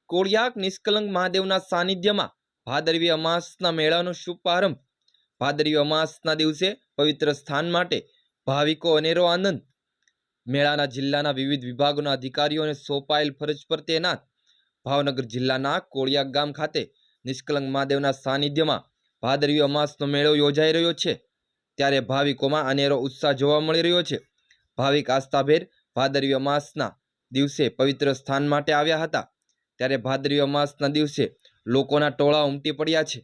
કોળિયાક નિષ્કલંક મહાદેવના સાનિધ્યમાં ભાદરવી અમાસના મેળાનો શુભારંભ। ભાદરવી અમાસના દિવસે પવિત્ર સ્થાન માટે ભાવિકો અનેરો આનંદ। મેળાના જિલ્લાના વિવિધ વિભાગોના અધિકારીઓને સોંપાયેલ ફરજ પર તૈનાત। ભાવનગર જિલ્લાના કોળિયાક ગામ ખાતે નિષ્કલંક મહાદેવના સાનિધ્યમાં ભાદરવી અમાસનો મેળો યોજાઈ રહ્યો છે, ત્યારે ભાવિકોમાં અનેરો ઉત્સાહ જોવા મળી રહ્યો છે। ભાવિક આસ્થાભેર ભાદરવી અમાસના દિવસે પવિત્ર સ્થાન માટે આવ્યા હતા, ત્યારે ભાદરવી અમાસના દિવસે લોકોના ટોળા ઉમટી પડ્યા છે।